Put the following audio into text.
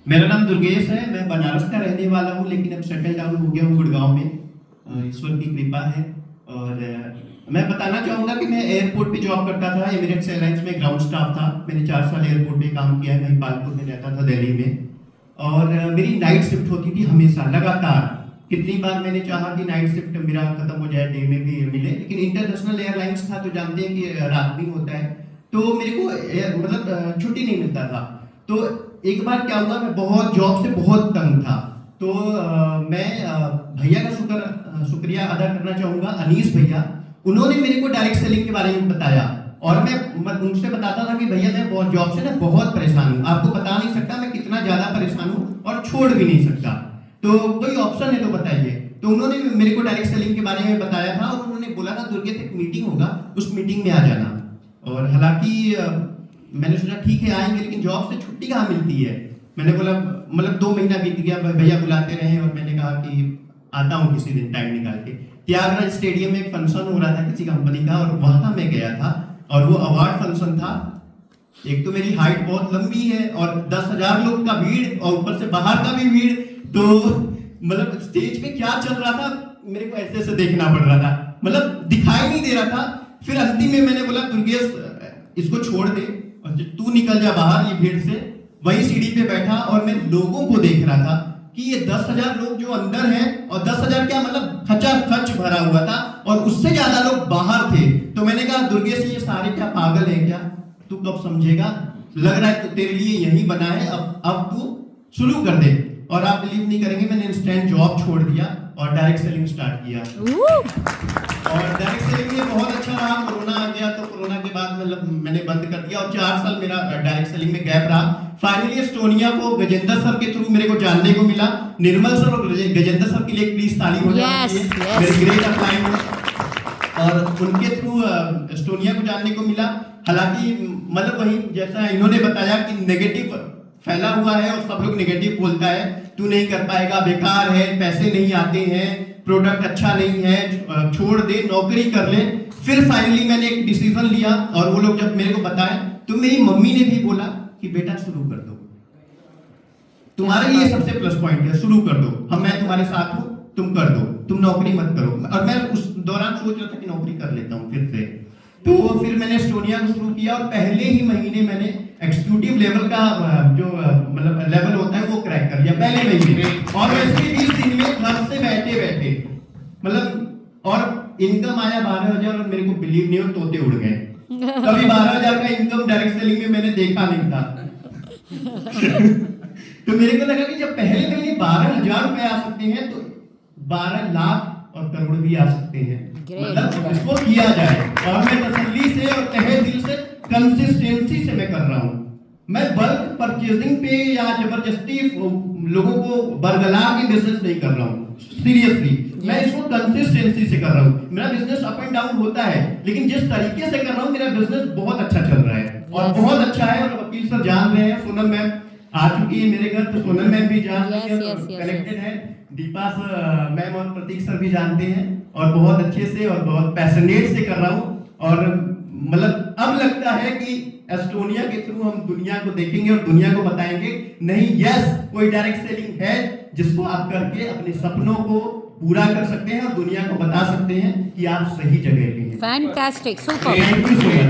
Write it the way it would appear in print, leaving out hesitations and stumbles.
मेरा नाम दुर्गेश है। मैं बनारस का रहने वाला हूँ, लेकिन अब सेटल डाउन हो गया हूँ गुड़गांव में। ईश्वर की कृपा है। और मैं बताना चाहूँगा कि मैं एयरपोर्ट पे जॉब करता था। एमिरेट्स एयरलाइंस में ग्राउंड स्टाफ था। मैंने 4 साल एयरपोर्ट पे काम किया है। मैं हिपालपुर में रहता था, दिल्ली में। और मेरी नाइट शिफ्ट होती थी हमेशा, लगातार। कितनी बार मैंने चाहा कि नाइट शिफ्ट मेरा खत्म हो जाए, डे में भी मिले, लेकिन इंटरनेशनल एयरलाइंस था तो जानते हैं कि रात में होता है, तो मेरे को मतलब छुट्टी नहीं मिलता था। तो एक बार क्या हुआ, मैं बहुत जॉब से बहुत तंग था। तो मैं भैया का शुक्रिया अदा करना चाहूँगा, अनीस भैया। उन्होंने मेरे को डायरेक्ट सेलिंग के बारे में बताया। और मैं उनसे बताता था कि भैया मैं बहुत जॉब से ना बहुत परेशान हूँ, आपको बता नहीं सकता मैं कितना ज़्यादा परेशान हूँ, और छोड़ भी नहीं सकता, तो कोई ऑप्शन है तो बताइए। तो उन्होंने मेरे को डायरेक्ट सेलिंग के बारे में बताया था, और उन्होंने बोला था दुर्गेश एक मीटिंग होगा, उस मीटिंग में आ जाना। और हालांकि मैंने सोचा ठीक है आएंगे, लेकिन जॉब से छुट्टी कहाँ मिलती है। मैंने बोला, मतलब 2 महीना बीत गया, भैया बुलाते रहे, और मैंने कहा कि आता हूँ किसी दिन टाइम निकाल के। त्यागराज स्टेडियम में एक फंक्शन हो रहा था किसी कंपनी का, और वहां मैं गया था, और वो अवार्ड फंक्शन था। एक तो मेरी हाइट बहुत लंबी है, और 10,000 लोग का भीड़, और ऊपर से बाहर का भी भीड़। तो मतलब स्टेज पे क्या चल रहा था मेरे को ऐसे ऐसे देखना पड़ रहा था, मतलब दिखाई नहीं दे रहा था। फिर अंतिम में मैंने बोला दुर्गेश इसको छोड़ दे और तू निकल जा बाहर ये भीड़ से। वही सीढ़ी पे बैठा, और मैं लोगों को देख रहा था कि ये 10,000 लोग जो अंदर हैं, और 10,000 क्या मतलब खचाखच भरा हुआ था, और उससे ज्यादा लोग बाहर थे। तो मैंने कहा दुर्गेश ये सारे क्या पागल हैं क्या, तू कब समझेगा, लग रहा है तो तेरे लिए यही बना है, अब तू शुरू कर दे। और आप बिलीव नहीं करेंगे, मैंने इंस्टेंट जॉब छोड़ दिया और डायरेक्ट सेलिंग स्टार्ट किया। और डायरेक्ट सेलिंग में बहुत अच्छा रहा। कोरोना आ गया, तो कोरोना के बाद मतलब मैंने बंद कर दिया, और 4 साल मेरा डायरेक्ट सेलिंग में गैप रहा। फाइनली एस्टोनिया को गजेंद्र सर के थ्रू मेरे को जानने को मिला। निर्मल सर और गजेंद्र सर के लिए प्लीज ताली हो जाए, मेरे ग्रेट अपलाइन। और उनके थ्रू एस्टोनिया को जानने को मिला। हालांकि मतलब वही जैसा इन्होंने बताया कि नेगेटिव फैला हुआ है, और सब लोग नेगेटिव बोलता है, तू नहीं कर पाएगा, बेकार है, पैसे नहीं आते हैं, प्रोडक्ट अच्छा नहीं है, छोड़ दे, नौकरी कर ले। फिर फाइनली मैंने एक डिसीजन लिया, और वो लोग जब मेरे को बताए, तो मेरी मम्मी ने भी बोला कि बेटा शुरू कर दो, तुम्हारे लिए सबसे प्लस पॉइंट है, शुरू कर दो, मैं तुम्हारे साथ हूँ, तुम कर दो, तुम नौकरी मत करो। और मैं उस दौरान सोच रहा था कि नौकरी कर लेता हूँ फिर से। तो फिर मैंने एस्टोनिया को शुरू किया, और पहले ही महीने मैंने एग्जीक्यूटिव लेवल का जो मतलब लेवल होता है वो क्रैक कर लिया पहले महीने। और वैसे ही 20 दिन में घर से बैठे बैठे मतलब, और इनकम आया 12,000, और मेरे को बिलीव नहीं हो तोते उड़ गए। कभी 12,000 का इनकम डायरेक्ट सेलिंग में मैंने देखा नहीं था। तो मेरे को लगा कि जब पहले महीने 12,000 रुपए आ सकते हैं, तो 12 लाख और करोड़ भी आ सकते हैं। मतलब इसको किया जाए, और मैं तसल्ली से और तहे दिल से कंसिस्टेंसी से मैं कर रहा हूँ। मैं बल्क परचेजिंग पे या जबरदस्ती लोगों को बरगला के बिजनेस नहीं कर रहा हूँ। सीरियसली मैं इसको कंसिस्टेंसी से कर रहा हूँ। मेरा बिजनेस अप एंड डाउन होता है, लेकिन जिस तरीके से कर रहा हूँ मेरा बिजनेस बहुत अच्छा चल रहा है, और बहुत अच्छा है। और वकील सर जान रहे हैं, सोनम मैम आ चुकी है मेरे घर, तो सोनम मैम भी जान रही है, कनेक्टेड है। दीपा मैम और प्रतीक सर भी जानते हैं, और बहुत अच्छे से और बहुत पैशनेट से कर रहा हूँ। और मतलब अब लगता है कि एस्टोनिया के थ्रू हम दुनिया को देखेंगे, और दुनिया को बताएंगे नहीं, यस कोई डायरेक्ट सेलिंग है जिसको आप करके अपने सपनों को पूरा कर सकते हैं, और दुनिया को बता सकते हैं कि आप सही जगह पे हैं। Fantastic, super. Thank you so much.